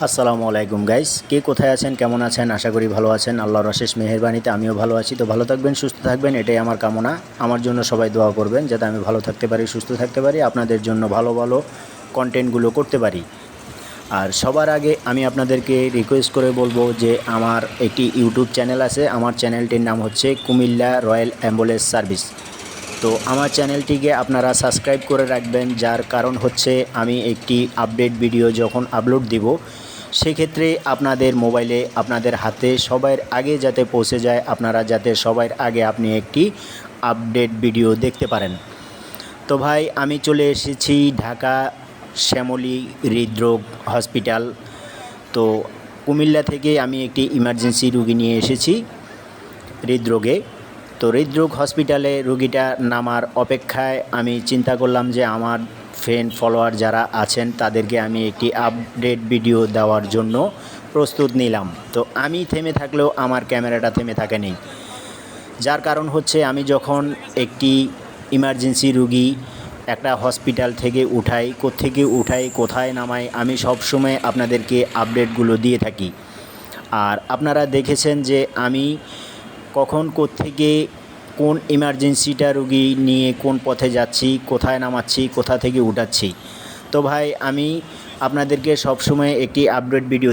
আসসালামু আলাইকুম গাইস, কে কোথায় আছেন, কেমন আছেন? আশা করি ভালো আছেন। আল্লাহর অশেষ মেহেরবানিতে আমিও ভালো আছি। তো ভালো থাকবেন, সুস্থ থাকবেন, এটাই আমার কামনা। আমার জন্য সবাই দোয়া করবেন যাতে আমি ভালো থাকতে পারি, সুস্থ থাকতে পারি, আপনাদের জন্য ভালো ভালো কন্টেন্টগুলো করতে পারি। আর সবার আগে আমি আপনাদেরকে রিকোয়েস্ট করে বলবো যে আমার একটি ইউটিউব চ্যানেল আছে। আমার চ্যানেলটির নাম হচ্ছে কুমিল্লা রয়্যাল অ্যাম্বুলেন্স সার্ভিস। তো আমার চ্যানেলটিকে আপনারা সাবস্ক্রাইব করে রাখবেন, যার কারণ হচ্ছে আমি একটি আপডেট ভিডিও যখন আপলোড দিব সেক্ষেত্রে আপনাদের মোবাইলে, আপনাদের হাতে সবার আগে যাতে পৌঁছে যায়, আপনারা যাতে সবার আগে আপনি একটি আপডেট ভিডিও দেখতে পারেন। তো ভাই, আমি চলে এসেছি ঢাকা শ্যামলী হৃদরোগ হসপিটাল। তো কুমিল্লা থেকে আমি একটি ইমার্জেন্সি রুগী নিয়ে এসেছি হৃদরোগে। তো হৃদরোগ হসপিটালে রুগীটা নামার অপেক্ষায় আমি চিন্তা করলাম যে আমার ফ্রেন্ড ফলোয়ার যারা আছেন তাদেরকে আমি একটি আপডেট ভিডিও দেওয়ার জন্য প্রস্তুত নিলাম। তো আমি থেমে থাকলেও আমার ক্যামেরাটা থেমে থাকেনি, যার কারণ হচ্ছে আমি যখন একটি ইমার্জেন্সি রুগী একটা হসপিটাল থেকে উঠাই কোথায় নামাই, আমি সবসময় আপনাদেরকে আপডেটগুলো দিয়ে থাকি। আর আপনারা দেখেছেন যে আমি কখন কোত্থেকে কোন ইমার্জেন্সিটা রুগী নিয়ে কোন পথে যাচ্ছি, কোথায় নামাচ্ছি, কোথা থেকে উঠাচ্ছি। তো ভাই, আমি আপনাদেরকে সবসময় একটি আপডেট ভিডিও